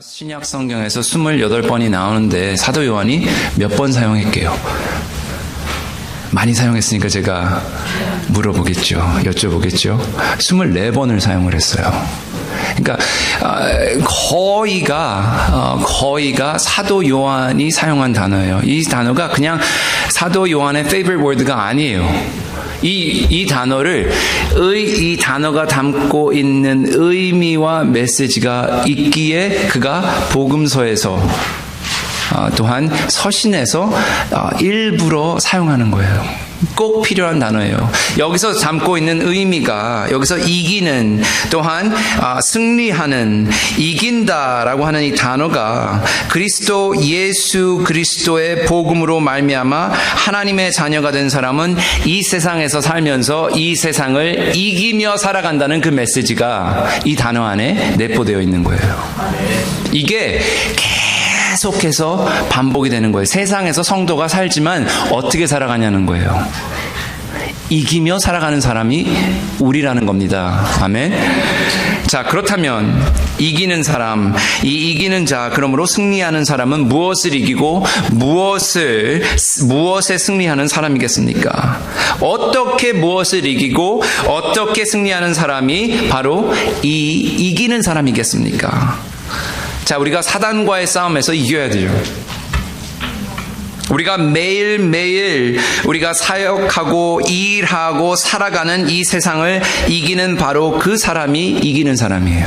신약 성경에서 28번이 나오는데 사도 요한이 몇 번 사용했게요? 많이 사용했으니까 제가 물어보겠죠. 여쭤보겠죠. 24번을 사용을 했어요. 그러니까 거의가 사도 요한이 사용한 단어예요. 이 단어가 그냥 사도 요한의 favorite word가 아니에요. 이 단어가 담고 있는 의미와 메시지가 있기에 그가 복음서에서 또한 서신에서 일부러 사용하는 거예요. 꼭 필요한 단어예요. 여기서 담고 있는 의미가 여기서 이기는 또한 승리하는 이긴다라고 하는 이 단어가 예수 그리스도의 복음으로 말미암아 하나님의 자녀가 된 사람은 이 세상에서 살면서 이 세상을 이기며 살아간다는 그 메시지가 이 단어 안에 내포되어 있는 거예요. 이게 계속해서 반복이 되는 거예요. 세상에서 성도가 살지만 어떻게 살아가냐는 거예요. 이기며 살아가는 사람이 우리라는 겁니다. 아멘. 자, 그렇다면 이기는 사람, 이 이기는 자, 그러므로 승리하는 사람은 무엇을 이기고 무엇에 승리하는 사람이겠습니까? 어떻게 무엇을 이기고 어떻게 승리하는 사람이 바로 이 이기는 사람이겠습니까? 자, 우리가 사단과의 싸움에서 이겨야 돼요. 우리가 매일매일 우리가 사역하고 일하고 살아가는 이 세상을 이기는 바로 그 사람이 이기는 사람이에요.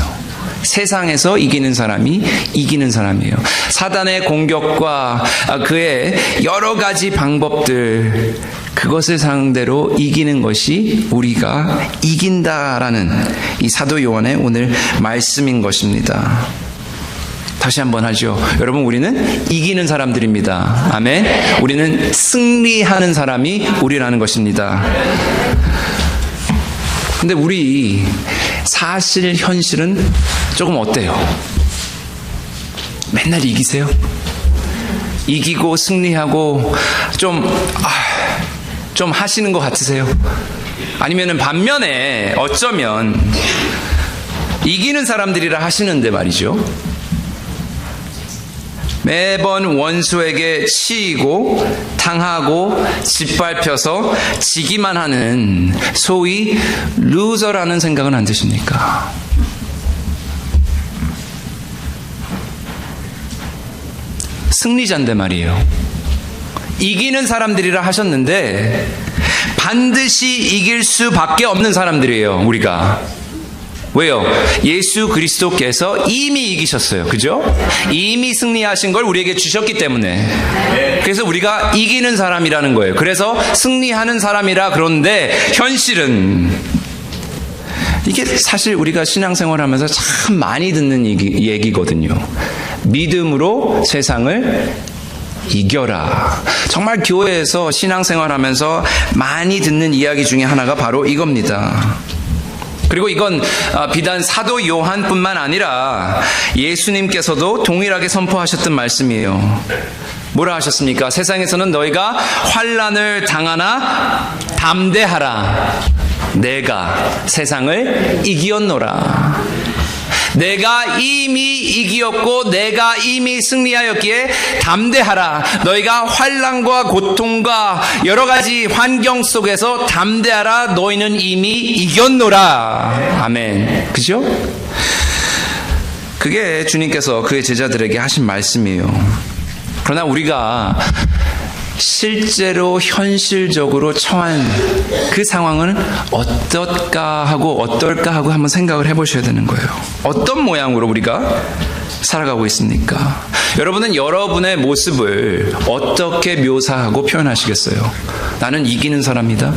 세상에서 이기는 사람이 이기는 사람이에요. 사단의 공격과 그의 여러 가지 방법들, 그것을 상대로 이기는 것이 우리가 이긴다라는 이 사도 요한의 오늘 말씀인 것입니다. 다시 한번 하죠. 여러분, 우리는 이기는 사람들입니다. 아멘. 우리는 승리하는 사람이 우리라는 것입니다. 근데 우리 현실은 조금 어때요? 맨날 이기세요? 이기고 승리하고 좀 하시는 것 같으세요? 아니면은 반면에 어쩌면 이기는 사람들이라 하시는데 말이죠. 매번 원수에게 치이고 당하고 짓밟혀서 지기만 하는 소위 루저라는 생각은 안 드십니까? 승리자인데 말이에요. 이기는 사람들이라 하셨는데 반드시 이길 수밖에 없는 사람들이에요, 우리가. 왜요? 예수 그리스도께서 이미 이기셨어요. 그죠? 이미 승리하신 걸 우리에게 주셨기 때문에. 그래서 우리가 이기는 사람이라는 거예요. 그래서 승리하는 사람이라 그런데 현실은 이게 사실 우리가 신앙생활 하면서 참 많이 듣는 얘기거든요. 믿음으로 세상을 이겨라. 정말 교회에서 신앙생활 하면서 많이 듣는 이야기 중에 하나가 바로 이겁니다. 그리고 이건 비단 사도 요한뿐만 아니라 예수님께서도 동일하게 선포하셨던 말씀이에요. 뭐라 하셨습니까? 세상에서는 너희가 환난을 당하나 담대하라. 내가 세상을 이기었노라. 내가 이미 이기었고 내가 이미 승리하였기에 담대하라. 너희가 환난과 고통과 여러 가지 환경 속에서 담대하라. 너희는 이미 이겼노라. 아멘. 그죠? 그게 주님께서 그의 제자들에게 하신 말씀이에요. 그러나 우리가 실제로 현실적으로 처한 그 상황은 어떨까 하고 한번 생각을 해보셔야 되는 거예요. 어떤 모양으로 우리가 살아가고 있습니까? 여러분은 여러분의 모습을 어떻게 묘사하고 표현하시겠어요? 나는 이기는 사람이다.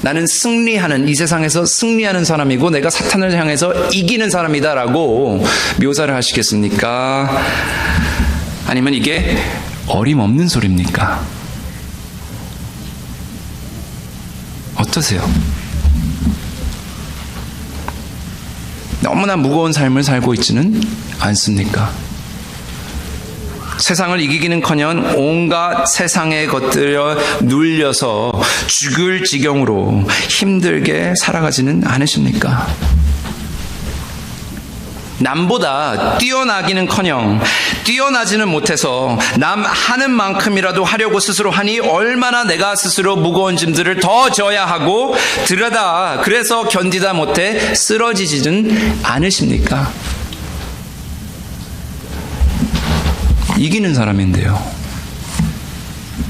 나는 이 세상에서 승리하는 사람이고 내가 사탄을 향해서 이기는 사람이다라고 묘사를 하시겠습니까? 아니면 이게 어림없는 소리입니까? 어떠세요? 너무나 무거운 삶을 살고 있지는 않습니까? 세상을 이기기는커녕 온갖 세상의 것들에 눌려서 죽을 지경으로 힘들게 살아가지는 않으십니까? 남보다 뛰어나기는커녕 뛰어나지는 못해서 남 하는 만큼이라도 하려고 스스로 하니 얼마나 내가 스스로 무거운 짐들을 더 져야 하고 들여다 그래서 견디다 못해 쓰러지지는 않으십니까? 이기는 사람인데요.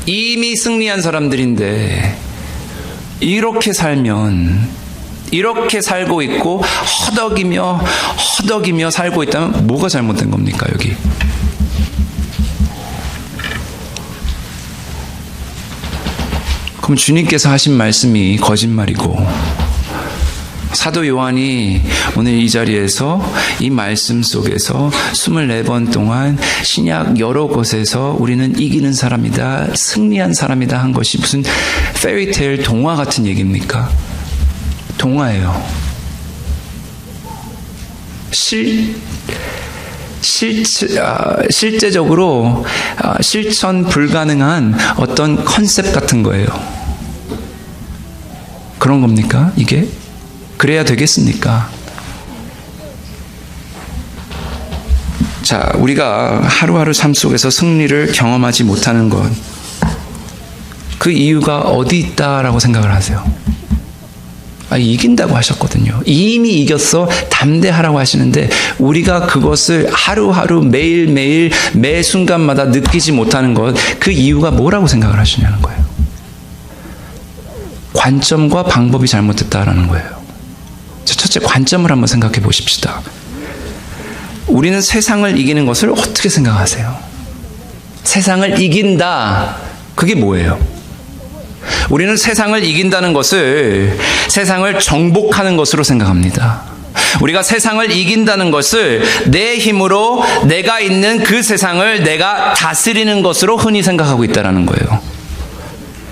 이미 승리한 사람들인데 이렇게 살면 이렇게 살고 있고 허덕이며 살고 있다면 뭐가 잘못된 겁니까, 여기? 그럼 주님께서 하신 말씀이 거짓말이고 사도 요한이 오늘 이 자리에서 이 말씀 속에서 24번 동안 신약 여러 곳에서 우리는 이기는 사람이다, 승리한 사람이다 한 것이 무슨 페리테일 동화 같은 얘기입니까? 동화예요. 실제적으로 실천 불가능한 어떤 컨셉 같은 거예요. 그런 겁니까? 이게? 그래야 되겠습니까? 자, 우리가 하루하루 삶 속에서 승리를 경험하지 못하는 것, 그 이유가 어디 있다라고 생각을 하세요? 이긴다고 하셨거든요. 이미 이겼어, 담대하라고 하시는데 우리가 그것을 하루하루 매일매일 매 순간마다 느끼지 못하는 것, 그 이유가 뭐라고 생각을 하시냐는 거예요. 관점과 방법이 잘못됐다라는 거예요. 첫째, 관점을 한번 생각해 보십시다. 우리는 세상을 이기는 것을 어떻게 생각하세요? 세상을 이긴다, 그게 뭐예요? 우리는 세상을 이긴다는 것을 세상을 정복하는 것으로 생각합니다. 우리가 세상을 이긴다는 것을 내 힘으로 내가 있는 그 세상을 내가 다스리는 것으로 흔히 생각하고 있다는 거예요.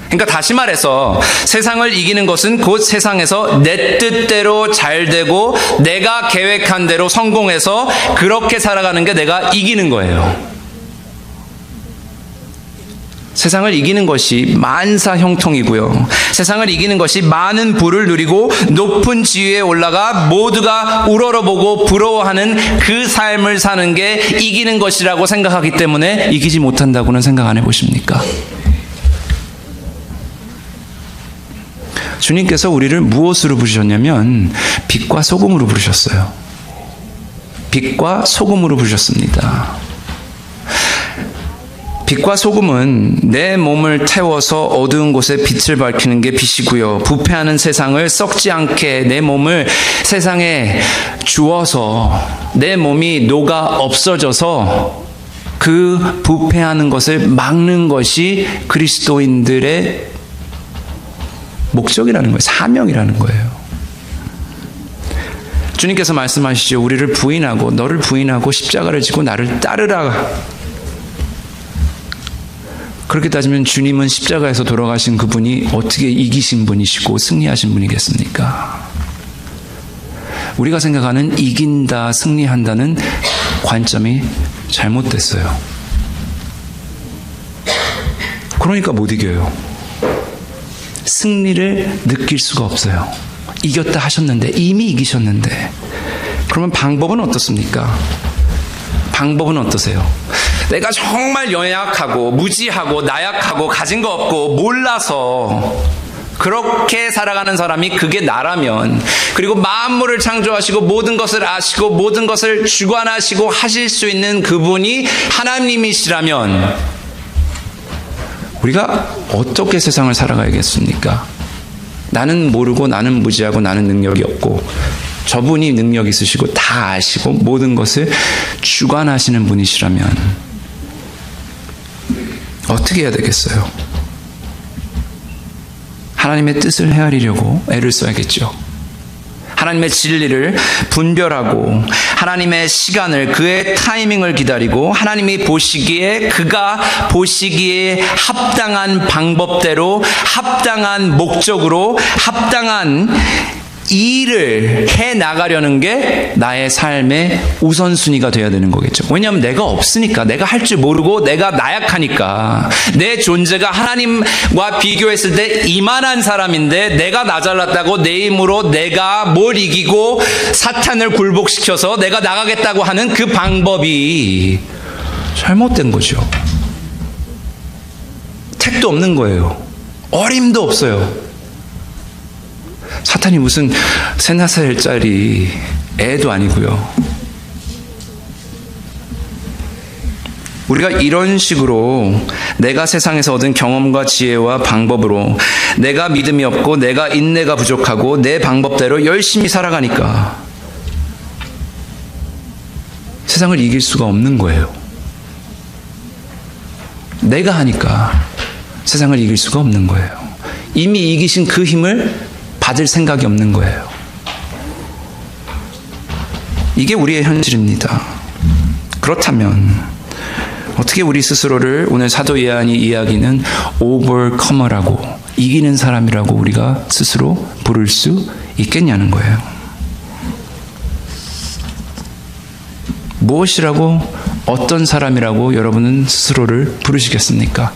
그러니까 다시 말해서 세상을 이기는 것은 곧 세상에서 내 뜻대로 잘 되고 내가 계획한 대로 성공해서 그렇게 살아가는 게 내가 이기는 거예요. 세상을 이기는 것이 만사 형통이고요. 세상을 이기는 것이 많은 부를 누리고 높은 지위에 올라가 모두가 우러러보고 부러워하는 그 삶을 사는 게 이기는 것이라고 생각하기 때문에 이기지 못한다고는 생각 안 해보십니까? 주님께서 우리를 무엇으로 부르셨냐면 빛과 소금으로 부르셨어요. 빛과 소금으로 부르셨습니다. 빛과 소금은 내 몸을 태워서 어두운 곳에 빛을 밝히는 게 빛이고요. 부패하는 세상을 썩지 않게 내 몸을 세상에 주어서 내 몸이 녹아 없어져서 그 부패하는 것을 막는 것이 그리스도인들의 목적이라는 거예요. 사명이라는 거예요. 주님께서 말씀하시죠. 우리를 부인하고 너를 부인하고 십자가를 지고 나를 따르라. 그렇게 따지면 주님은 십자가에서 돌아가신 그분이 어떻게 이기신 분이시고 승리하신 분이겠습니까? 우리가 생각하는 이긴다, 승리한다는 관점이 잘못됐어요. 그러니까 못 이겨요. 승리를 느낄 수가 없어요. 이겼다 하셨는데, 이미 이기셨는데. 그러면 방법은 어떻습니까? 방법은 어떠세요? 내가 정말 연약하고 무지하고 나약하고 가진 거 없고 몰라서 그렇게 살아가는 사람이 그게 나라면, 그리고 만물을 창조하시고 모든 것을 아시고 모든 것을 주관하시고 하실 수 있는 그분이 하나님이시라면 우리가 어떻게 세상을 살아가야겠습니까? 나는 모르고 나는 무지하고 나는 능력이 없고 저분이 능력 있으시고 다 아시고 모든 것을 주관하시는 분이시라면 어떻게 해야 되겠어요? 하나님의 뜻을 헤아리려고 애를 써야겠죠. 하나님의 진리를 분별하고 하나님의 시간을, 그의 타이밍을 기다리고 하나님이 보시기에, 그가 보시기에 합당한 방법대로 합당한 목적으로 합당한 일을 해 나가려는 게 나의 삶의 우선순위가 돼야 되는 거겠죠. 왜냐하면 내가 없으니까, 내가 할 줄 모르고 내가 나약하니까, 내 존재가 하나님과 비교했을 때 이만한 사람인데 내가 나 잘났다고 내 힘으로 내가 뭘 이기고 사탄을 굴복시켜서 내가 나가겠다고 하는 그 방법이 잘못된 거죠. 택도 없는 거예요. 어림도 없어요. 사탄이 무슨 3-4살짜리 애도 아니고요. 우리가 이런 식으로 내가 세상에서 얻은 경험과 지혜와 방법으로 내가 믿음이 없고 내가 인내가 부족하고 내 방법대로 열심히 살아가니까 세상을 이길 수가 없는 거예요. 내가 하니까 세상을 이길 수가 없는 거예요. 이미 이기신 그 힘을 받을 생각이 없는 거예요. 이게 우리의 현실입니다. 그렇다면 어떻게 우리 스스로를 오늘 사도 요한이 이야기는 overcomer라고, 이기는 사람이라고 우리가 스스로 부를 수 있겠냐는 거예요. 무엇이라고, 어떤 사람이라고 여러분은 스스로를 부르시겠습니까?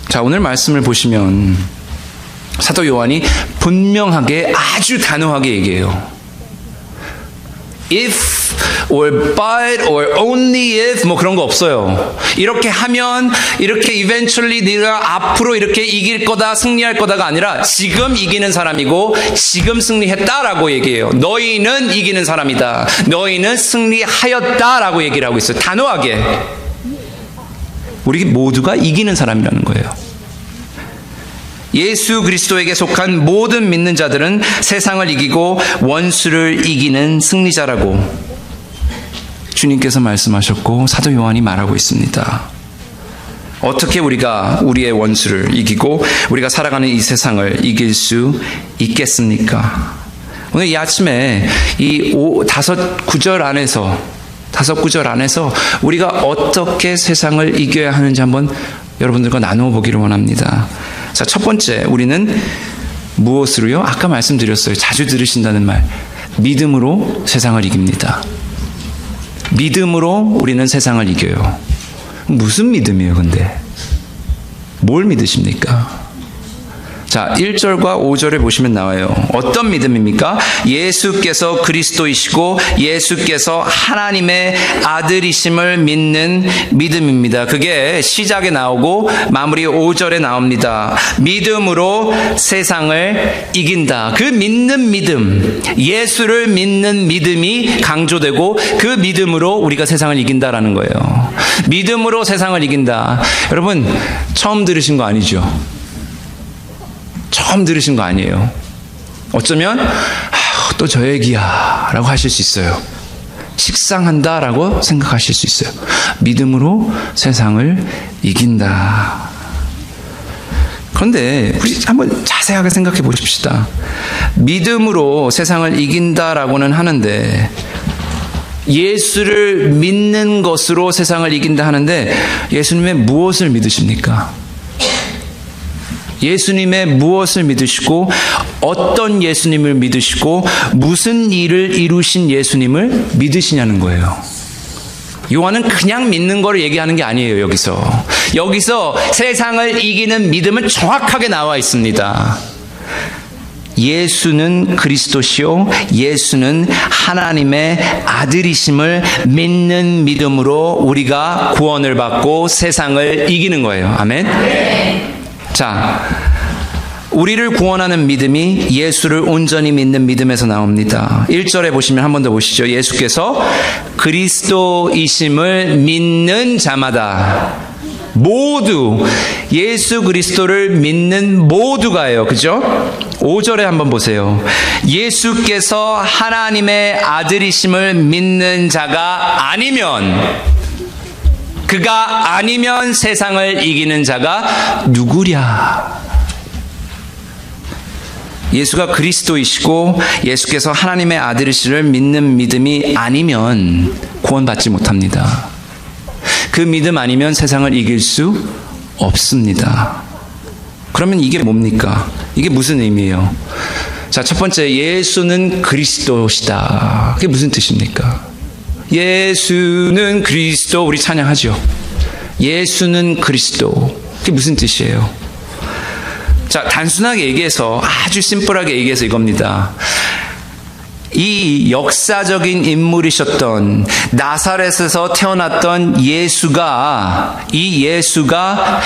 자, 오늘 말씀을 보시면 사도 요한이 분명하게, 아주 단호하게 얘기해요. If or but or only if 뭐 그런 거 없어요. 이렇게 하면 이렇게 eventually 네가 앞으로 이렇게 이길 거다, 승리할 거다가 아니라 지금 이기는 사람이고 지금 승리했다라고 얘기해요. 너희는 이기는 사람이다. 너희는 승리하였다라고 얘기를 하고 있어요. 단호하게. 우리 모두가 이기는 사람이라는 거예요. 예수 그리스도에게 속한 모든 믿는 자들은 세상을 이기고 원수를 이기는 승리자라고 주님께서 말씀하셨고 사도 요한이 말하고 있습니다. 어떻게 우리가 우리의 원수를 이기고 우리가 살아가는 이 세상을 이길 수 있겠습니까? 오늘 이 아침에 이 다섯 구절 안에서 우리가 어떻게 세상을 이겨야 하는지 한번 여러분들과 나누어 보기를 원합니다. 자, 첫 번째, 우리는 무엇으로요? 아까 말씀드렸어요. 자주 들으신다는 말. 믿음으로 세상을 이깁니다. 믿음으로 우리는 세상을 이겨요. 무슨 믿음이에요, 근데? 뭘 믿으십니까? 자, 1절과 5절에 보시면 나와요. 어떤 믿음입니까? 예수께서 그리스도이시고 예수께서 하나님의 아들이심을 믿는 믿음입니다. 그게 시작에 나오고 마무리 5절에 나옵니다. 믿음으로 세상을 이긴다. 그 믿는 믿음, 예수를 믿는 믿음이 강조되고 그 믿음으로 우리가 세상을 이긴다라는 거예요. 믿음으로 세상을 이긴다. 여러분, 처음 들으신 거 아니죠? 처음 들으신 거 아니에요. 어쩌면 또 저 얘기야 라고 하실 수 있어요. 식상한다 라고 생각하실 수 있어요. 믿음으로 세상을 이긴다. 그런데 우리 한번 자세하게 생각해 보십시다. 믿음으로 세상을 이긴다라고는 하는데 예수를 믿는 것으로 세상을 이긴다 하는데 예수님의 무엇을 믿으십니까? 예수님의 무엇을 믿으시고 어떤 예수님을 믿으시고 무슨 일을 이루신 예수님을 믿으시냐는 거예요. 요한은 그냥 믿는 걸 얘기하는 게 아니에요. 여기서 세상을 이기는 믿음은 정확하게 나와 있습니다. 예수는 그리스도시요 예수는 하나님의 아들이심을 믿는 믿음으로 우리가 구원을 받고 세상을 이기는 거예요. 아멘. 자, 우리를 구원하는 믿음이 예수를 온전히 믿는 믿음에서 나옵니다. 1절에 보시면 한 번 더 보시죠. 예수께서 그리스도이심을 믿는 자마다 모두 예수 그리스도를 믿는 모두가요. 그죠? 5절에 한번 보세요. 예수께서 하나님의 아들이심을 믿는 자가 아니면 그가 아니면 세상을 이기는 자가 누구랴? 예수가 그리스도이시고 예수께서 하나님의 아들이심을 믿는 믿음이 아니면 구원받지 못합니다. 그 믿음 아니면 세상을 이길 수 없습니다. 그러면 이게 뭡니까? 이게 무슨 의미예요? 자, 첫 번째, 예수는 그리스도시다. 그게 무슨 뜻입니까? 예수는 그리스도, 우리 찬양하죠. 예수는 그리스도. 그게 무슨 뜻이에요? 자, 단순하게 얘기해서, 아주 심플하게 얘기해서 이겁니다. 이 역사적인 인물이셨던 나사렛에서 태어났던 예수가, 이 예수가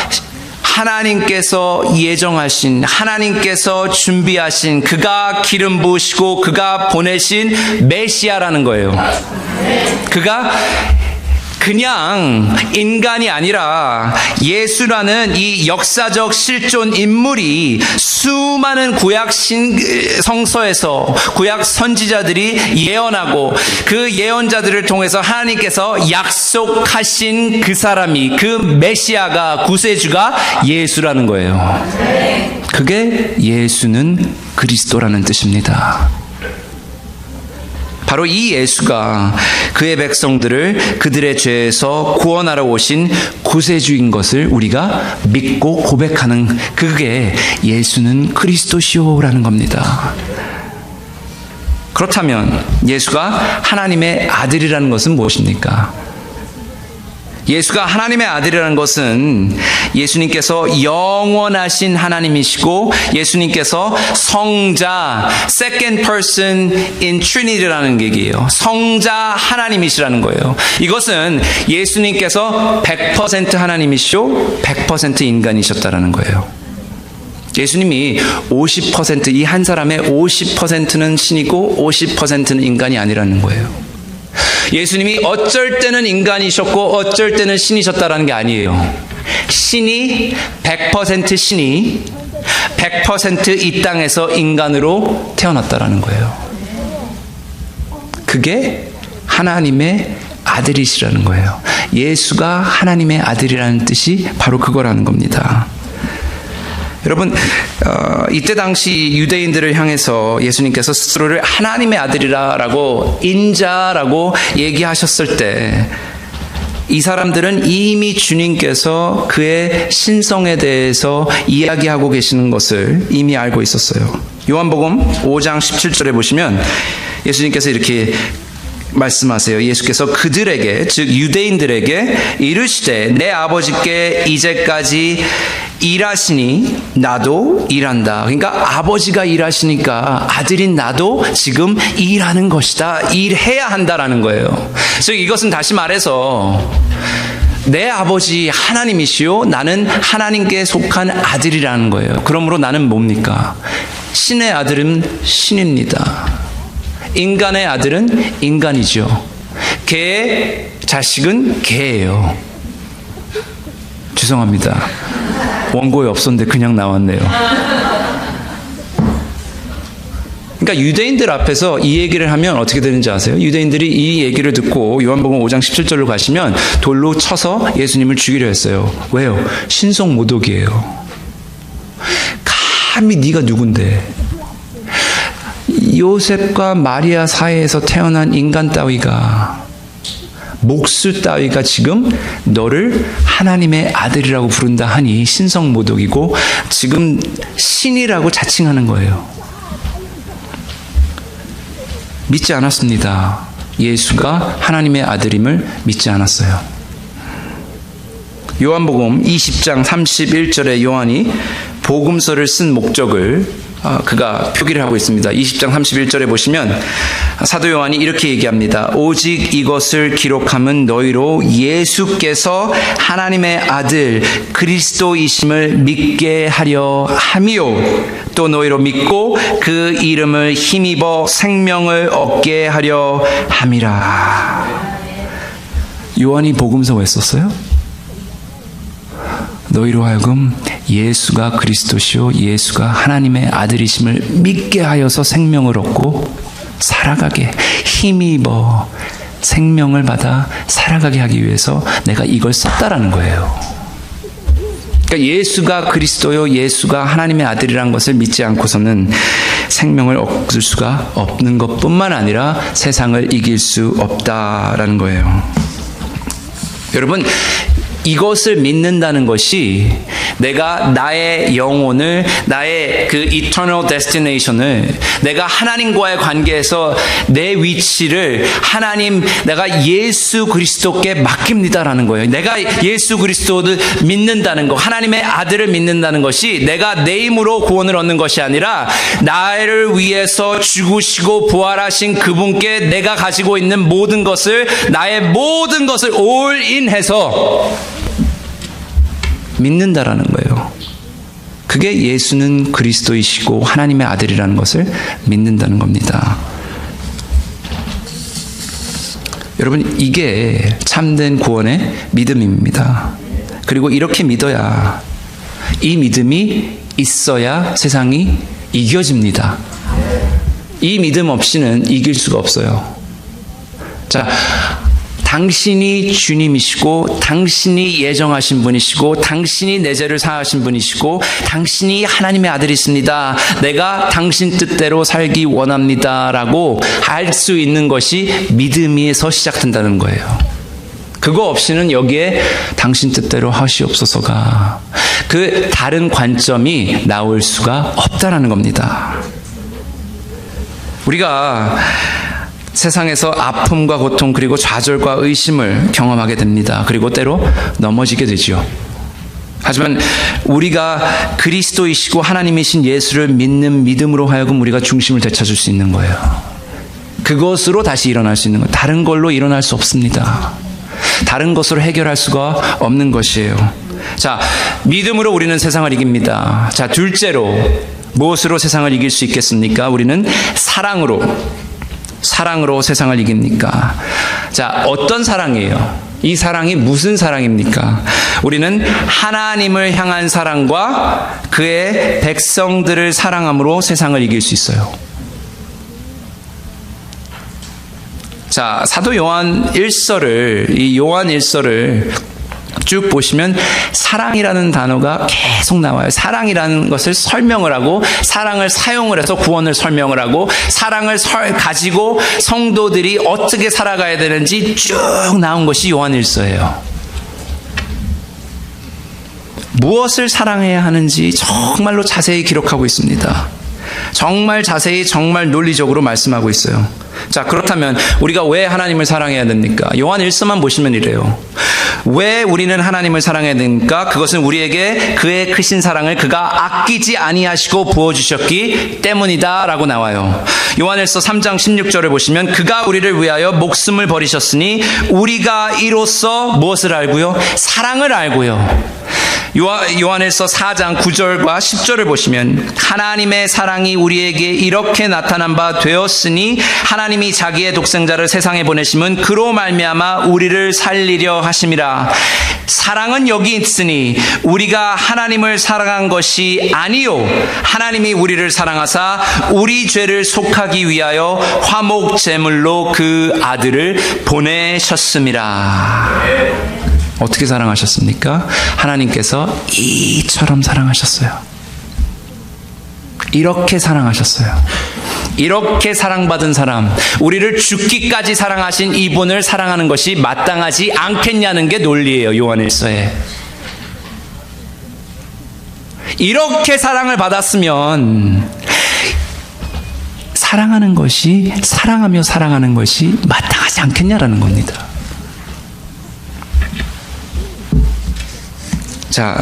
하나님께서 예정하신, 하나님께서 준비하신, 그가 기름 부으시고 그가 보내신 메시아라는 거예요. 그가 그냥 인간이 아니라 예수라는 이 역사적 실존 인물이 수많은 구약 성서에서 구약 선지자들이 예언하고 그 예언자들을 통해서 하나님께서 약속하신 그 사람이, 그 메시아가, 구세주가 예수라는 거예요. 그게 예수는 그리스도라는 뜻입니다. 바로 이 예수가 그의 백성들을 그들의 죄에서 구원하러 오신 구세주인 것을 우리가 믿고 고백하는, 그게 예수는 그리스도시오라는 겁니다. 그렇다면 예수가 하나님의 아들이라는 것은 무엇입니까? 예수가 하나님의 아들이라는 것은 예수님께서 영원하신 하나님이시고 예수님께서 성자, second person in Trinity라는 얘기예요. 성자 하나님이시라는 거예요. 이것은 예수님께서 100% 하나님이시고 100% 인간이셨다라는 거예요. 예수님이 50%, 이 한 사람의 50%는 신이고 50%는 인간이 아니라는 거예요. 예수님이 어쩔 때는 인간이셨고 어쩔 때는 신이셨다라는 게 아니에요. 신이 100% 신이 100% 이 땅에서 인간으로 태어났다라는 거예요. 그게 하나님의 아들이시라는 거예요. 예수가 하나님의 아들이라는 뜻이 바로 그거라는 겁니다. 여러분, 이때 당시 유대인들을 향해서 예수님께서 스스로를 하나님의 아들이라고, 인자라고 얘기하셨을 때 이 사람들은 이미 주님께서 그의 신성에 대해서 이야기하고 계시는 것을 이미 알고 있었어요. 요한복음 5장 17절에 보시면 예수님께서 이렇게 말씀하세요. 예수께서 그들에게, 즉 유대인들에게 이르시되 내 아버지께 이제까지 일하시니 나도 일한다. 그러니까 아버지가 일하시니까 아들인 나도 지금 일하는 것이다. 일해야 한다라는 거예요. 즉 이것은 다시 말해서 내 아버지 하나님이시요 나는 하나님께 속한 아들이라는 거예요. 그러므로 나는 뭡니까? 신의 아들은 신입니다. 인간의 아들은 인간이죠. 개의 자식은 개예요. 죄송합니다. 원고에 없었는데 그냥 나왔네요. 그러니까 유대인들 앞에서 이 얘기를 하면 어떻게 되는지 아세요? 유대인들이 이 얘기를 듣고 요한복음 5장 17절로 가시면 돌로 쳐서 예수님을 죽이려 했어요. 왜요? 신성 모독이에요. 감히 네가 누군데? 요셉과 마리아 사이에서 태어난 인간 따위가, 목수 따위가 지금 너를 하나님의 아들이라고 부른다 하니 신성모독이고 지금 신이라고 자칭하는 거예요. 믿지 않았습니다. 예수가 하나님의 아들임을 믿지 않았어요. 요한복음 20장 31절에 요한이 복음서를 쓴 목적을 그가 표기를 하고 있습니다. 20장 31절에 보시면 사도 요한이 이렇게 얘기합니다. 오직 이것을 기록함은 너희로 예수께서 하나님의 아들 그리스도이심을 믿게 하려 함이요 또 너희로 믿고 그 이름을 힘입어 생명을 얻게 하려 함이라. 요한이 복음서 왜 썼어요? 너희로 하여금 예수가 그리스도시요 예수가 하나님의 아들이심을 믿게 하여서 생명을 얻고 살아가게, 힘입어 생명을 받아 살아가게 하기 위해서 내가 이걸 썼다라는 거예요. 그러니까 예수가 그리스도요 예수가 하나님의 아들이라는 것을 믿지 않고서는 생명을 얻을 수가 없는 것뿐만 아니라 세상을 이길 수 없다라는 거예요. 여러분, 이것을 믿는다는 것이 내가 나의 영혼을, 나의 그 eternal destination을, 내가 하나님과의 관계에서 내 위치를 하나님, 내가 예수 그리스도께 맡깁니다라는 거예요. 내가 예수 그리스도를 믿는다는 거, 하나님의 아들을 믿는다는 것이 내가 내 힘으로 구원을 얻는 것이 아니라 나를 위해서 죽으시고 부활하신 그분께 내가 가지고 있는 모든 것을, 나의 모든 것을 올인해서 믿는다라는 거예요. 그게 예수는 그리스도이시고 하나님의 아들이라는 것을 믿는다는 겁니다. 여러분, 이게 참된 구원의 믿음입니다. 그리고 이렇게 믿어야, 이 믿음이 있어야 세상이 이겨집니다. 이 믿음 없이는 이길 수가 없어요. 자, 당신이 주님이시고, 당신이 예정하신 분이시고, 당신이 내 죄를 사하신 분이시고, 당신이 하나님의 아들이십니다. 내가 당신 뜻대로 살기 원합니다. 라고 할 수 있는 것이 믿음에서 시작된다는 거예요. 그거 없이는 여기에 당신 뜻대로 하시옵소서가, 그 다른 관점이 나올 수가 없다라는 겁니다. 우리가 세상에서 아픔과 고통, 그리고 좌절과 의심을 경험하게 됩니다. 그리고 때로 넘어지게 되지요. 하지만 우리가 그리스도이시고 하나님이신 예수를 믿는 믿음으로 하여금 우리가 중심을 되찾을 수 있는 거예요. 그것으로 다시 일어날 수 있는 거예요. 다른 걸로 일어날 수 없습니다. 다른 것으로 해결할 수가 없는 것이에요. 자, 믿음으로 우리는 세상을 이깁니다. 자, 둘째로 무엇으로 세상을 이길 수 있겠습니까? 우리는 사랑으로 세상을 이깁니까? 자, 어떤 사랑이에요? 이 사랑이 무슨 사랑입니까? 우리는 하나님을 향한 사랑과 그의 백성들을 사랑함으로 세상을 이길 수 있어요. 자, 사도 요한 1서를, 이 요한 1서를 쭉 보시면 사랑이라는 단어가 계속 나와요. 사랑이라는 것을 설명을 하고, 사랑을 사용을 해서 구원을 설명을 하고, 사랑을 가지고 성도들이 어떻게 살아가야 되는지 쭉 나온 것이 요한일서예요. 무엇을 사랑해야 하는지 정말로 자세히 기록하고 있습니다. 정말 자세히, 정말 논리적으로 말씀하고 있어요. 자, 그렇다면 우리가 왜 하나님을 사랑해야 됩니까? 요한 1서만 보시면 이래요. 왜 우리는 하나님을 사랑해야 됩니까? 그것은 우리에게 그의 크신 사랑을 그가 아끼지 아니하시고 부어주셨기 때문이다 라고 나와요. 요한일서 3장 16절을 보시면 그가 우리를 위하여 목숨을 버리셨으니 우리가 이로써 무엇을 알고요? 사랑을 알고요. 요한일서 4장 9절과 10절을 보시면 하나님의 사랑이 우리에게 이렇게 나타난 바 되었으니 하나님이 자기의 독생자를 세상에 보내심은 그로 말미암아 우리를 살리려 하심이라. 사랑은 여기 있으니 우리가 하나님을 사랑한 것이 아니요 하나님이 우리를 사랑하사 우리 죄를 속하기 위하여 화목 제물로 그 아들을 보내셨음이라. 어떻게 사랑하셨습니까? 하나님께서 이처럼 사랑하셨어요. 이렇게 사랑하셨어요. 이렇게 사랑받은 사람, 우리를 죽기까지 사랑하신 이분을 사랑하는 것이 마땅하지 않겠냐는 게 논리예요. 요한일서에. 이렇게 사랑을 받았으면 사랑하며 사랑하는 것이 마땅하지 않겠냐라는 겁니다. 자,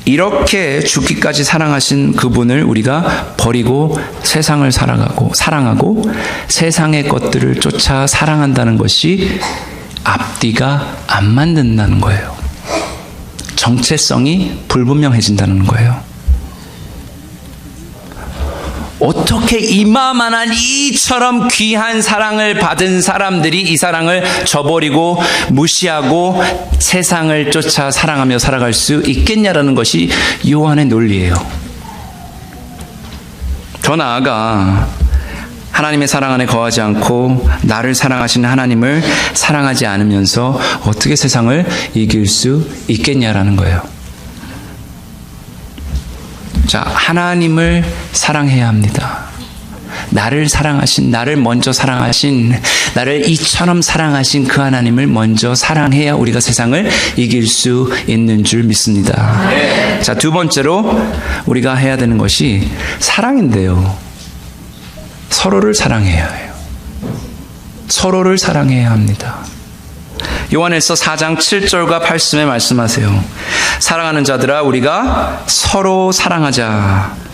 이렇게 죽기까지 사랑하신 그분을 우리가 버리고 세상을 사랑하고 세상의 것들을 쫓아 사랑한다는 것이 앞뒤가 안 맞는다는 거예요. 정체성이 불분명해진다는 거예요. 어떻게 이마만한 이처럼 귀한 사랑을 받은 사람들이 이 사랑을 저버리고 무시하고 세상을 쫓아 사랑하며 살아갈 수 있겠냐라는 것이 요한의 논리예요. 더 나아가 하나님의 사랑 안에 거하지 않고 나를 사랑하시는 하나님을 사랑하지 않으면서 어떻게 세상을 이길 수 있겠냐라는 거예요. 자, 하나님을 사랑해야 합니다. 나를 사랑하신, 나를 먼저 사랑하신, 나를 이처럼 사랑하신 그 하나님을 먼저 사랑해야 우리가 세상을 이길 수 있는 줄 믿습니다. 자, 두 번째로 우리가 해야 되는 것이 사랑인데요. 서로를 사랑해야 해요. 서로를 사랑해야 합니다. 요한일서 4장 7절과 8절에 말씀하세요. 사랑하는 자들아, 우리가 서로 사랑하자.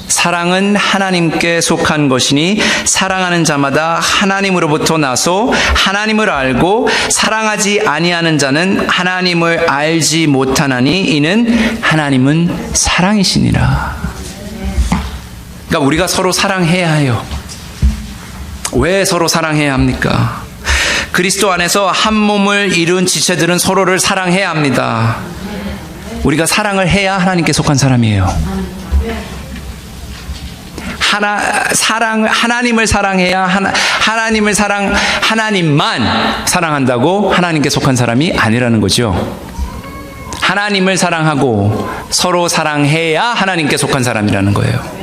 사랑은 하나님께 속한 것이니 사랑하는 자마다 하나님으로부터 나서 하나님을 알고 사랑하지 아니하는 자는 하나님을 알지 못하나니 이는 하나님은 사랑이시니라. 그러니까 우리가 서로 사랑해야 해요. 왜 서로 사랑해야 합니까? 그리스도 안에서 한 몸을 이룬 지체들은 서로를 사랑해야 합니다. 우리가 사랑을 해야 하나님께 속한 사람이에요. 하나님을 사랑해야 하나님만 사랑한다고 하나님께 속한 사람이 아니라는 거죠. 하나님을 사랑하고 서로 사랑해야 하나님께 속한 사람이라는 거예요.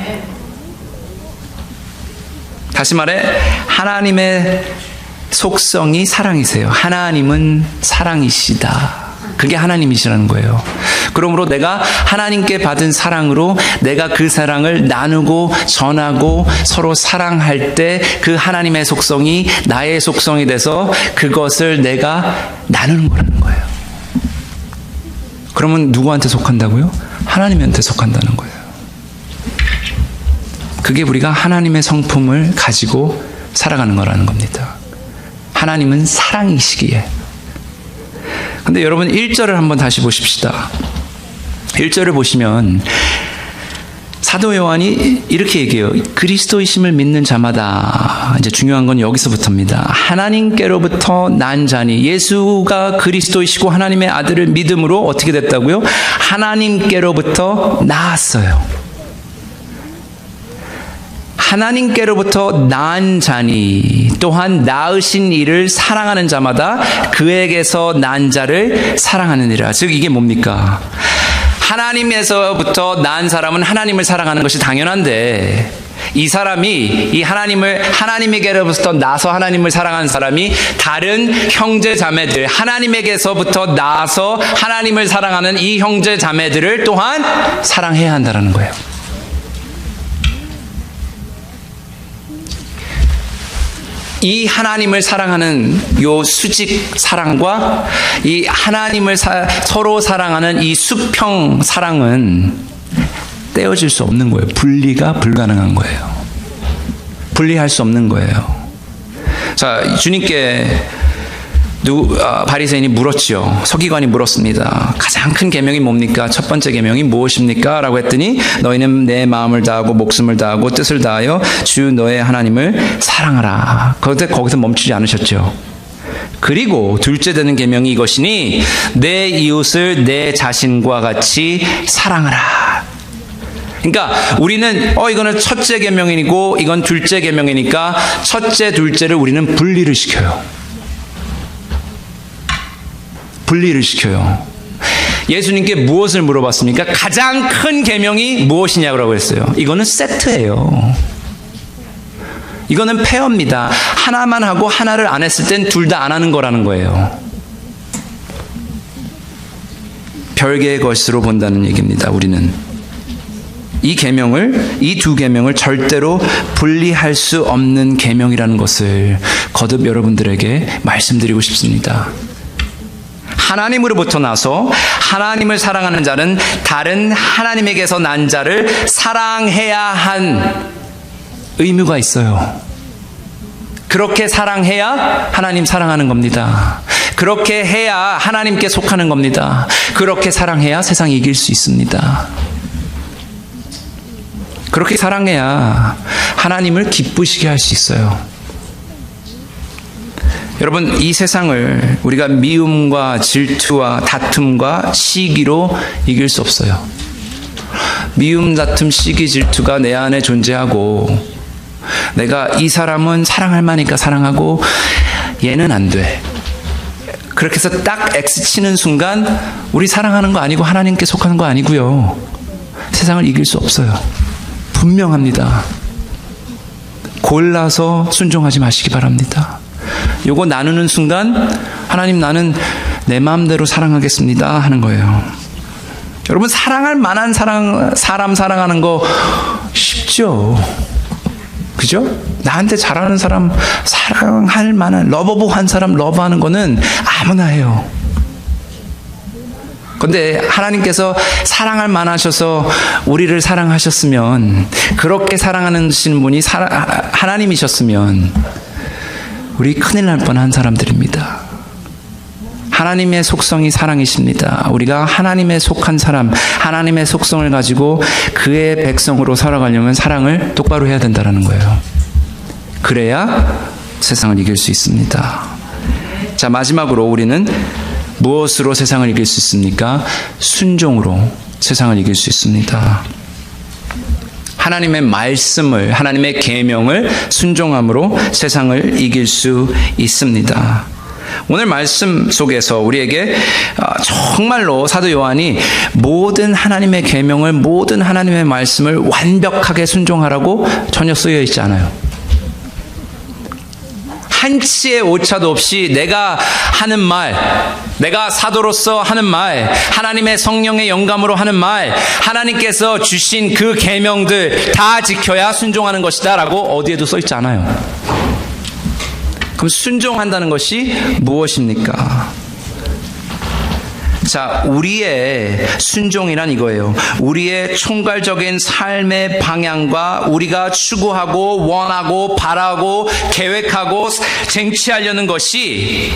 다시 말해, 하나님의 속성이 사랑이세요. 하나님은 사랑이시다. 그게 하나님이시라는 거예요. 그러므로 내가 하나님께 받은 사랑으로 내가 그 사랑을 나누고 전하고 서로 사랑할 때 그 하나님의 속성이 나의 속성이 돼서 그것을 내가 나누는 거라는 거예요. 그러면 누구한테 속한다고요? 하나님한테 속한다는 거예요. 그게 우리가 하나님의 성품을 가지고 살아가는 거라는 겁니다. 하나님은 사랑이시기에. 근데 여러분 1절을 한번 다시 보십시다. 1절을 보시면 사도 요한이 이렇게 얘기해요. 그리스도이심을 믿는 자마다, 이제 중요한 건 여기서부터입니다. 하나님께로부터 난 자니, 예수가 그리스도이시고 하나님의 아들을 믿음으로 어떻게 됐다고요? 하나님께로부터 나았어요. 하나님께로부터 난 자니, 또한 낳으신 이를 사랑하는 자마다 그에게서 난 자를 사랑하느니라. 즉 이게 뭡니까? 하나님에서부터 난 사람은 하나님을 사랑하는 것이 당연한데, 이 사람이 이 하나님에게로부터 나서 하나님을 사랑하는 사람이 다른 형제 자매들, 하나님에게서부터 나서 하나님을 사랑하는 이 형제 자매들을 또한 사랑해야 한다는 거예요. 이 하나님을 사랑하는 요 수직 사랑과 이 하나님을 서로 사랑하는 이 수평 사랑은 떼어질 수 없는 거예요. 분리가 불가능한 거예요. 분리할 수 없는 거예요. 자, 주님께 바리새인이 물었죠. 서기관이 물었습니다. 가장 큰 계명이 뭡니까? 첫 번째 계명이 무엇입니까? 라고 했더니 너희는 내 마음을 다하고 목숨을 다하고 뜻을 다하여 주 너의 하나님을 사랑하라. 거기서 멈추지 않으셨죠. 그리고 둘째 되는 계명이 이것이니 내 이웃을 내 자신과 같이 사랑하라. 그러니까 우리는 이거는 첫째 계명이고 이건 둘째 계명이니까 첫째, 둘째를 우리는 분리를 시켜요. 분리를 시켜요. 예수님께 무엇을 물어봤습니까? 가장 큰 계명이 무엇이냐고 했어요. 이거는 세트예요. 이거는 페어입니다. 하나만 하고 하나를 안 했을 땐 둘 다 안 하는 거라는 거예요. 별개의 것으로 본다는 얘기입니다. 우리는 이 두 계명을 절대로 분리할 수 없는 계명이라는 것을 거듭 여러분들에게 말씀드리고 싶습니다. 하나님으로부터 나서 하나님을 사랑하는 자는 다른 하나님에게서 난 자를 사랑해야 한 의무가 있어요. 그렇게 사랑해야 하나님 사랑하는 겁니다. 그렇게 해야 하나님께 속하는 겁니다. 그렇게 사랑해야 세상이 이길 수 있습니다. 그렇게 사랑해야 하나님을 기쁘시게 할 수 있어요. 여러분, 이 세상을 우리가 미움과 질투와 다툼과 시기로 이길 수 없어요. 미움, 다툼, 시기, 질투가 내 안에 존재하고 내가 이 사람은 사랑할 만하니까 사랑하고 얘는 안 돼. 그렇게 해서 딱 X 치는 순간 우리 사랑하는 거 아니고 하나님께 속하는 거 아니고요. 세상을 이길 수 없어요. 분명합니다. 골라서 순종하지 마시기 바랍니다. 요거 나누는 순간 하나님 나는 내 마음대로 사랑하겠습니다 하는 거예요. 여러분 사랑할 만한 사람 사랑하는 거 쉽죠? 그죠? 나한테 잘하는 사람 사랑할 만한 러버블한 사람 러브하는 거는 아무나 해요. 근데 하나님께서 사랑할 만하셔서 우리를 사랑하셨으면 그렇게 사랑하시는 분이 하나님이셨으면 우리 큰일 날 뻔한 사람들입니다. 하나님의 속성이 사랑이십니다. 우리가 하나님의 속한 사람, 하나님의 속성을 가지고 그의 백성으로 살아가려면 사랑을 똑바로 해야 된다는 거예요. 그래야 세상을 이길 수 있습니다. 자, 마지막으로 우리는 무엇으로 세상을 이길 수 있습니까? 순종으로 세상을 이길 수 있습니다. 하나님의 말씀을, 하나님의 계명을 순종함으로 세상을 이길 수 있습니다. 오늘 말씀 속에서 우리에게 정말로 사도 요한이 모든 하나님의 계명을, 모든 하나님의 말씀을 완벽하게 순종하라고 전혀 쓰여 있지 않아요. 한치의 오차도 없이 내가 하는 말, 내가 사도로서 하는 말, 하나님의 성령의 영감으로 하는 말, 하나님께서 주신 그 계명들 다 지켜야 순종하는 것이다 라고 어디에도 써 있지 않아요. 그럼 순종한다는 것이 무엇입니까? 자, 우리의 순종이란 이거예요. 우리의 총괄적인 삶의 방향과 우리가 추구하고 원하고 바라고 계획하고 쟁취하려는 것이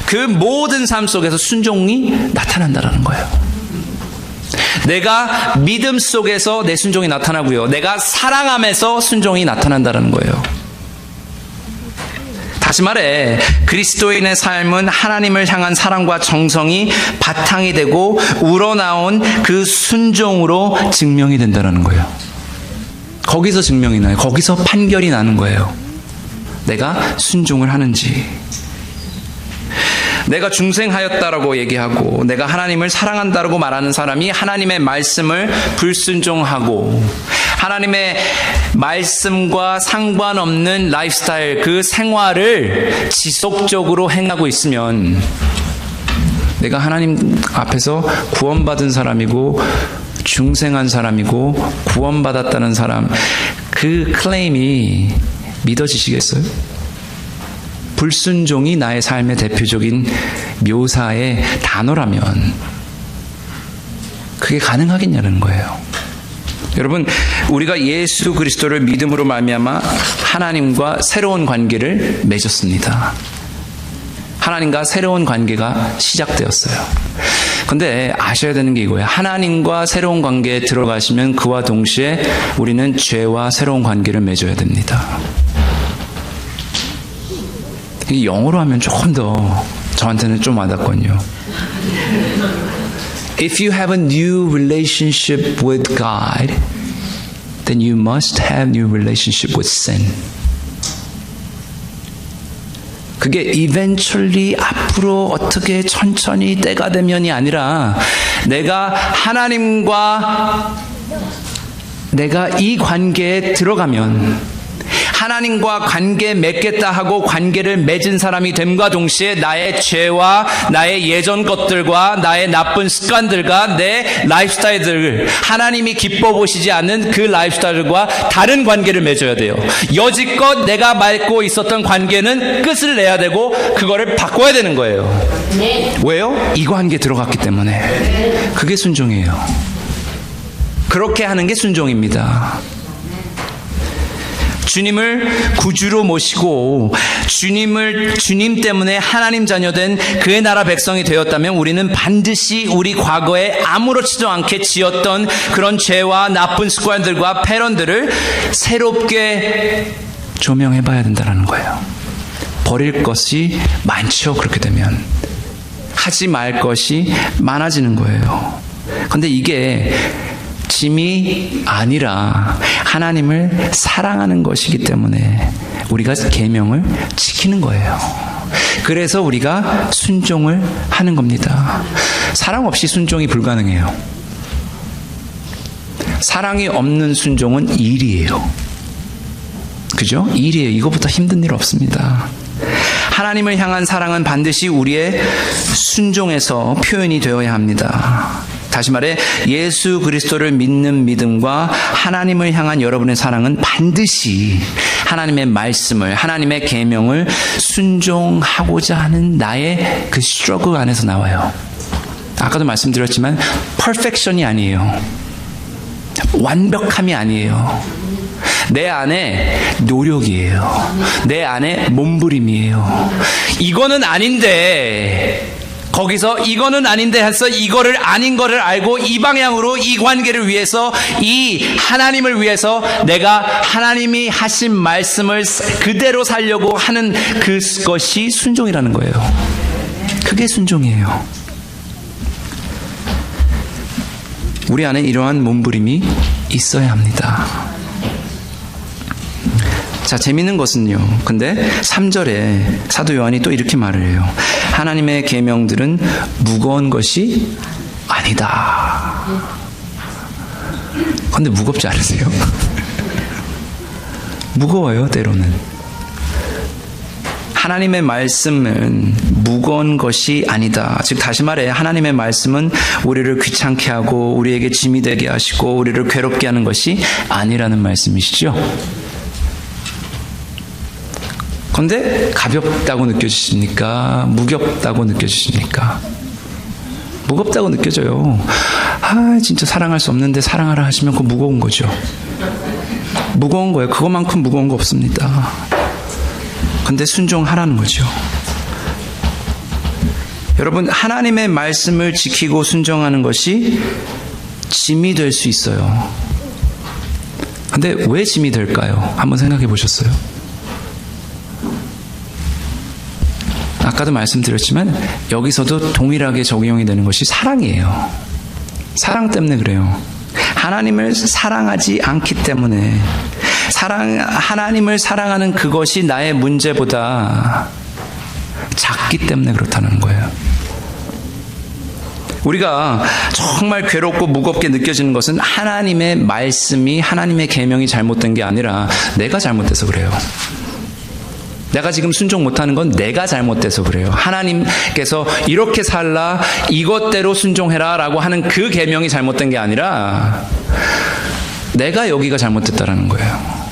그 모든 삶 속에서 순종이 나타난다는 거예요. 내가 믿음 속에서 내 순종이 나타나고요. 내가 사랑함에서 순종이 나타난다는 거예요. 다시 말해 그리스도인의 삶은 하나님을 향한 사랑과 정성이 바탕이 되고 우러나온 그 순종으로 증명이 된다는 거예요. 거기서 증명이 나요. 거기서 판결이 나는 거예요. 내가 순종을 하는지. 내가 중생하였다라고 얘기하고 내가 하나님을 사랑한다라고 말하는 사람이 하나님의 말씀을 불순종하고 하나님의 말씀과 상관없는 라이프스타일, 그 생활을 지속적으로 행하고 있으면 내가 하나님 앞에서 구원받은 사람이고 중생한 사람이고 구원받았다는 사람, 그 클레임이 믿어지시겠어요? 불순종이 나의 삶의 대표적인 묘사의 단어라면 그게 가능하겠냐는 거예요. 여러분, 우리가 예수 그리스도를 믿음으로 말미암아 하나님과 새로운 관계를 맺었습니다. 하나님과 새로운 관계가 시작되었어요. 그런데 아셔야 되는 게 이거예요. 하나님과 새로운 관계에 들어가시면 그와 동시에 우리는 죄와 새로운 관계를 맺어야 됩니다. 이 영어로 하면 조금 더 저한테는 좀 와닿거든요. If you have a new relationship with God, then you must have new relationship with sin. 그게 eventually 앞으로 어떻게 천천히 때가 되면이 아니라 내가 하나님과 내가 이 관계에 들어가면 하나님과 관계 맺겠다 하고 관계를 맺은 사람이 됨과 동시에 나의 죄와 나의 예전 것들과 나의 나쁜 습관들과 내 라이프스타일들, 하나님이 기뻐 보시지 않는 그 라이프스타일과 다른 관계를 맺어야 돼요. 여지껏 내가 맺고 있었던 관계는 끝을 내야 되고 그거를 바꿔야 되는 거예요. 왜요? 이 관계에 들어갔기 때문에. 그게 순종이에요. 그렇게 하는 게 순종입니다. 주님을 구주로 모시고 주님 때문에 하나님 자녀된 그의 나라 백성이 되었다면 우리는 반드시 우리 과거에 아무렇지도 않게 지었던 그런 죄와 나쁜 습관들과 패런들을 새롭게 조명해 봐야 된다는 거예요. 버릴 것이 많죠. 그렇게 되면 하지 말 것이 많아지는 거예요. 그런데 이게 짐이 아니라 하나님을 사랑하는 것이기 때문에 우리가 계명을 지키는 거예요. 그래서 우리가 순종을 하는 겁니다. 사랑 없이 순종이 불가능해요. 사랑이 없는 순종은 일이에요. 그죠? 일이에요. 이거보다 힘든 일 없습니다. 하나님을 향한 사랑은 반드시 우리의 순종에서 표현이 되어야 합니다. 다시 말해 예수 그리스도를 믿는 믿음과 하나님을 향한 여러분의 사랑은 반드시 하나님의 말씀을, 하나님의 계명을 순종하고자 하는 나의 그 스트러글 안에서 나와요. 아까도 말씀드렸지만 퍼펙션이 아니에요. 완벽함이 아니에요. 내 안에 노력이에요. 내 안에 몸부림이에요. 이거는 아닌데, 거기서 이거는 아닌데 해서 이거를 아닌 거를 알고 이 방향으로 이 관계를 위해서, 이 하나님을 위해서 내가 하나님이 하신 말씀을 그대로 살려고 하는 그것이 순종이라는 거예요. 그게 순종이에요. 우리 안에 이러한 몸부림이 있어야 합니다. 자, 재밌는 것은요. 근데 3절에 사도 요한이 또 이렇게 말을 해요. 하나님의 계명들은 무거운 것이 아니다. 근데 무겁지 않으세요? 무거워요, 때로는. 하나님의 말씀은 무거운 것이 아니다. 즉 다시 말해 하나님의 말씀은 우리를 귀찮게 하고 우리에게 짐이 되게 하시고 우리를 괴롭게 하는 것이 아니라는 말씀이시죠. 그런데 가볍다고 느껴지십니까? 무겁다고 느껴지십니까? 무겁다고 느껴져요. 진짜 사랑할 수 없는데 사랑하라 하시면 그거 무거운 거죠. 무거운 거예요. 그것만큼 무거운 거 없습니다. 근데 순종하라는 거죠. 여러분, 하나님의 말씀을 지키고 순종하는 것이 짐이 될 수 있어요. 근데 왜 짐이 될까요? 한번 생각해 보셨어요? 아까도 말씀드렸지만 여기서도 동일하게 적용이 되는 것이 사랑이에요. 사랑 때문에 그래요. 하나님을 사랑하지 않기 때문에, 하나님을 사랑하는 그것이 나의 문제보다 작기 때문에 그렇다는 거예요. 우리가 정말 괴롭고 무겁게 느껴지는 것은 하나님의 말씀이, 하나님의 계명이 잘못된 게 아니라 내가 잘못돼서 그래요. 내가 지금 순종 못하는 건 내가 잘못돼서 그래요. 하나님께서 이렇게 살라, 이것대로 순종해라 라고 하는 그 계명이 잘못된 게 아니라 내가 여기가 잘못됐다라는 거예요.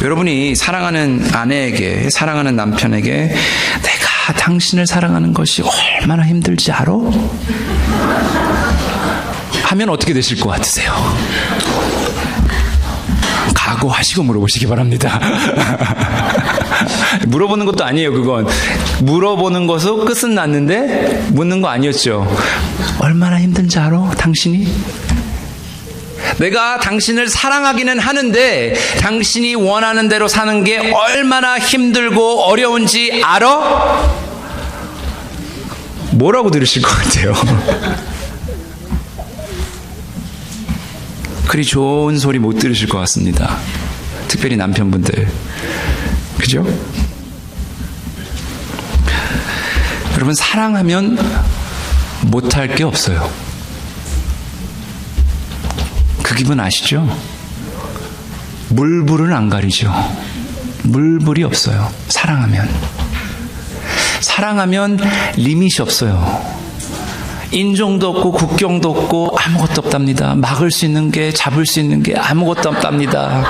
여러분이 사랑하는 아내에게, 사랑하는 남편에게 내가 당신을 사랑하는 것이 얼마나 힘들지 알아? 하면 어떻게 되실 것 같으세요? 각오하시고 물어보시기 바랍니다. 물어보는 것도 아니에요, 그건. 물어보는 것으로 끝은 났는데 묻는 거 아니었죠. 얼마나 힘든지 알아? 당신이? 내가 당신을 사랑하기는 하는데 당신이 원하는 대로 사는 게 얼마나 힘들고 어려운지 알아? 뭐라고 들으실 것 같아요? 그리 좋은 소리 못 들으실 것 같습니다. 특별히 남편분들. 그죠? 여러분, 사랑하면 못할 게 없어요. 그 기분 아시죠? 물불을 안 가리죠. 물불이 없어요. 사랑하면. 사랑하면 리밋이 없어요. 인종도 없고 국경도 없고 아무것도 없답니다. 막을 수 있는 게, 잡을 수 있는 게 아무것도 없답니다.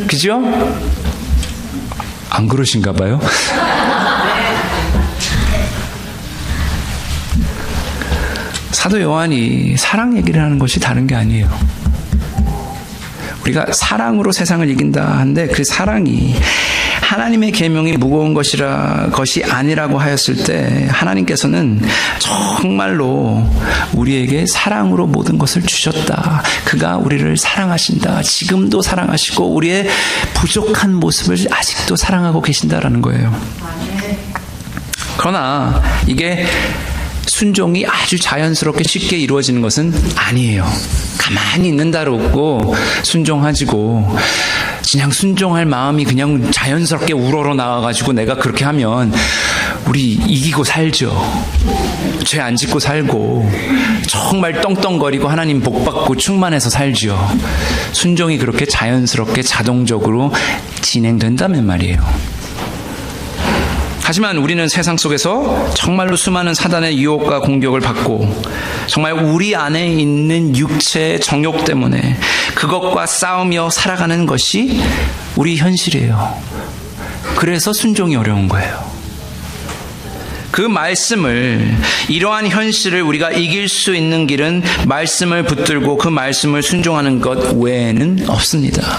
그죠? 안 그러신가 봐요? 사도 요한이 사랑 얘기를 하는 것이 다른 게 아니에요. 우리가 사랑으로 세상을 이긴다 하는데 그 사랑이 하나님의 계명이 무거운 것이 아니라고 하였을 때 하나님께서는 정말로 우리에게 사랑으로 모든 것을 주셨다. 그가 우리를 사랑하신다. 지금도 사랑하시고 우리의 부족한 모습을 아직도 사랑하고 계신다라는 거예요. 그러나 이게 순종이 아주 자연스럽게 쉽게 이루어지는 것은 아니에요. 가만히 있는다로 없고 순종하지고 그냥 순종할 마음이 그냥 자연스럽게 우러러 나와가지고 내가 그렇게 하면 우리 이기고 살죠. 죄 안 짓고 살고 정말 떵떵거리고 하나님 복 받고 충만해서 살죠. 순종이 그렇게 자연스럽게 자동적으로 진행된다면 말이에요. 하지만 우리는 세상 속에서 정말로 수많은 사단의 유혹과 공격을 받고 정말 우리 안에 있는 육체의 정욕 때문에 그것과 싸우며 살아가는 것이 우리 현실이에요. 그래서 순종이 어려운 거예요. 그 말씀을, 이러한 현실을 우리가 이길 수 있는 길은 말씀을 붙들고 그 말씀을 순종하는 것 외에는 없습니다.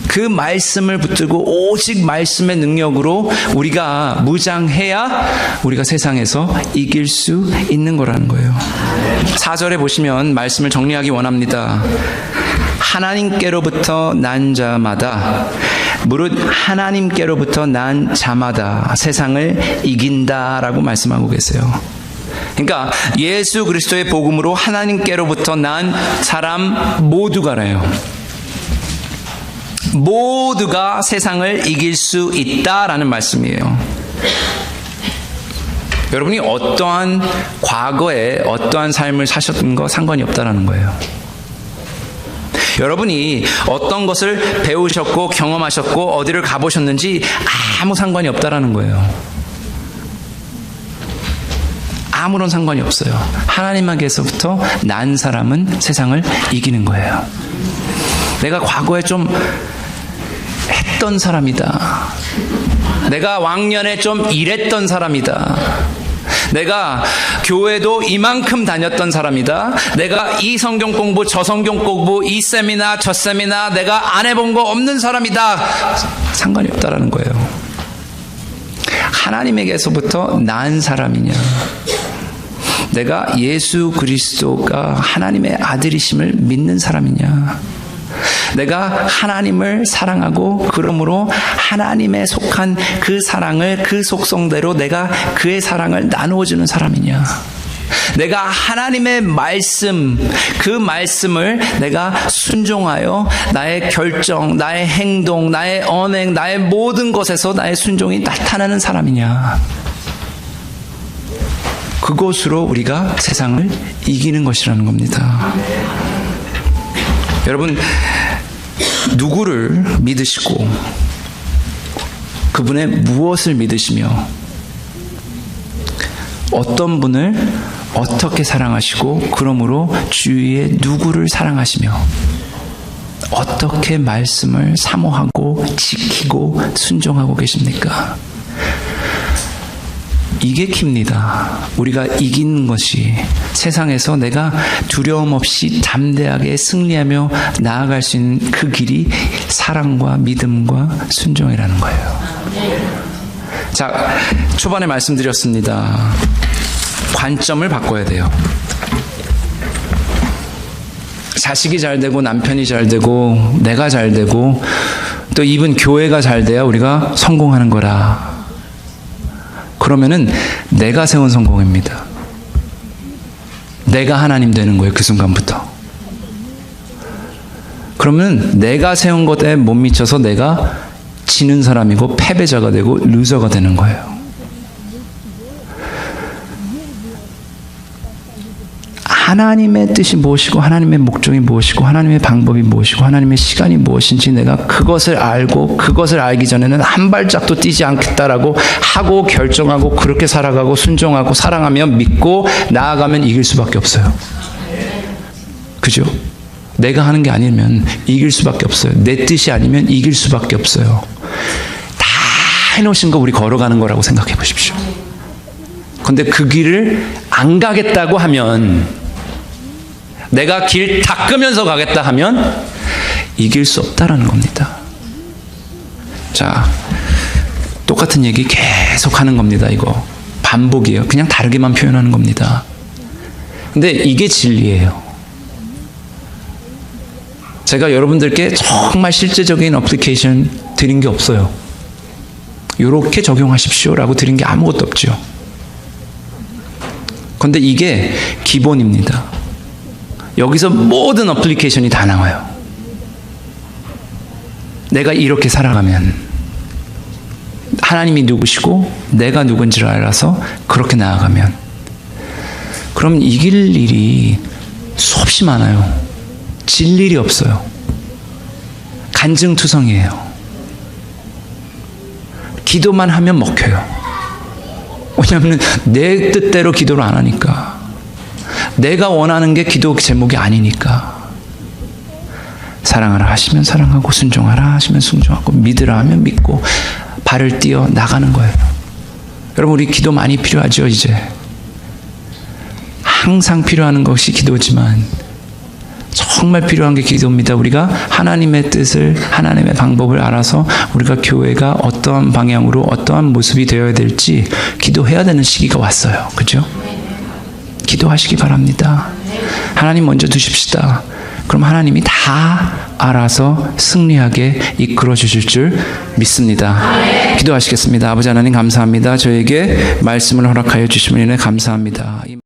그 말씀을 붙들고 오직 말씀의 능력으로 우리가 무장해야 우리가 세상에서 이길 수 있는 거라는 거예요. 4절에 보시면 말씀을 정리하기 원합니다. 하나님께로부터 난 자마다, 무릇 하나님께로부터 난 자마다 세상을 이긴다라고 말씀하고 계세요. 그러니까 예수 그리스도의 복음으로 하나님께로부터 난 사람 모두가래요. 모두가 세상을 이길 수 있다라는 말씀이에요. 여러분이 어떠한 과거에 어떠한 삶을 사셨던 거 상관이 없다라는 거예요. 여러분이 어떤 것을 배우셨고 경험하셨고 어디를 가보셨는지 아무 상관이 없다라는 거예요. 아무런 상관이 없어요. 하나님에게서부터 난 사람은 세상을 이기는 거예요. 내가 과거에 좀 했던 사람이다. 내가 왕년에 좀 일했던 사람이다. 내가 교회도 이만큼 다녔던 사람이다. 내가 이 성경 공부 저 성경 공부 이 세미나 저 세미나 내가 안 해본 거 없는 사람이다. 상관이 없다라는 거예요. 하나님에게서부터 난 사람이냐, 내가 예수 그리스도가 하나님의 아들이심을 믿는 사람이냐, 내가 하나님을 사랑하고 그러므로 하나님에 속한 그 사랑을 그 속성대로 내가 그의 사랑을 나누어주는 사람이냐, 내가 하나님의 말씀, 그 말씀을 내가 순종하여 나의 결정, 나의 행동, 나의 언행, 나의 모든 것에서 나의 순종이 나타나는 사람이냐, 그것으로 우리가 세상을 이기는 것이라는 겁니다. 여러분, 누구를 믿으시고 그분의 무엇을 믿으시며 어떤 분을 어떻게 사랑하시고 그러므로 주위에 누구를 사랑하시며 어떻게 말씀을 사모하고 지키고 순종하고 계십니까? 이게 킵니다. 우리가 이기는 것이 세상에서 내가 두려움 없이 담대하게 승리하며 나아갈 수 있는 그 길이 사랑과 믿음과 순종이라는 거예요. 자, 초반에 말씀드렸습니다. 관점을 바꿔야 돼요. 자식이 잘 되고 남편이 잘 되고 내가 잘 되고 또 이분 교회가 잘 돼야 우리가 성공하는 거라. 그러면은 내가 세운 성공입니다. 내가 하나님 되는 거예요. 그 순간부터. 그러면 내가 세운 것에 못 미쳐서 내가 지는 사람이고 패배자가 되고 루저가 되는 거예요. 하나님의 뜻이 무엇이고 하나님의 목적이 무엇이고 하나님의 방법이 무엇이고 하나님의 시간이 무엇인지 내가 그것을 알고 그것을 알기 전에는 한 발짝도 뛰지 않겠다라고 하고 결정하고 그렇게 살아가고 순종하고 사랑하며 믿고 나아가면 이길 수밖에 없어요. 그죠? 내가 하는 게 아니면 이길 수밖에 없어요. 내 뜻이 아니면 이길 수밖에 없어요. 다 해놓으신 거 우리 걸어가는 거라고 생각해 보십시오. 근데 그 길을 안 가겠다고 하면, 내가 길 닦으면서 가겠다 하면 이길 수 없다라는 겁니다. 자, 똑같은 얘기 계속 하는 겁니다. 이거 반복이에요. 그냥 다르게만 표현하는 겁니다. 근데 이게 진리예요. 제가 여러분들께 정말 실제적인 어플리케이션 드린 게 없어요. 이렇게 적용하십시오라고 드린 게 아무것도 없죠. 그런데 이게 기본입니다. 여기서 모든 어플리케이션이 다 나와요. 내가 이렇게 살아가면 하나님이 누구시고 내가 누군지를 알아서 그렇게 나아가면, 그럼 이길 일이 수없이 많아요. 질 일이 없어요. 간증투성이에요. 기도만 하면 먹혀요. 왜냐하면 내 뜻대로 기도를 안 하니까. 내가 원하는 게 기도 제목이 아니니까. 사랑하라 하시면 사랑하고, 순종하라 하시면 순종하고, 믿으라 하면 믿고, 발을 띄어 나가는 거예요. 여러분, 우리 기도 많이 필요하죠. 이제 항상 필요한 것이 기도지만 정말 필요한 게 기도입니다. 우리가 하나님의 뜻을, 하나님의 방법을 알아서 우리가 교회가 어떠한 방향으로 어떠한 모습이 되어야 될지 기도해야 되는 시기가 왔어요. 그렇죠? 기도하시기 바랍니다. 하나님 먼저 두십시다. 그럼 하나님이 다 알아서 승리하게 이끌어 주실 줄 믿습니다. 기도하시겠습니다. 아버지 하나님 감사합니다. 저에게 말씀을 허락하여 주심을 인해 감사합니다.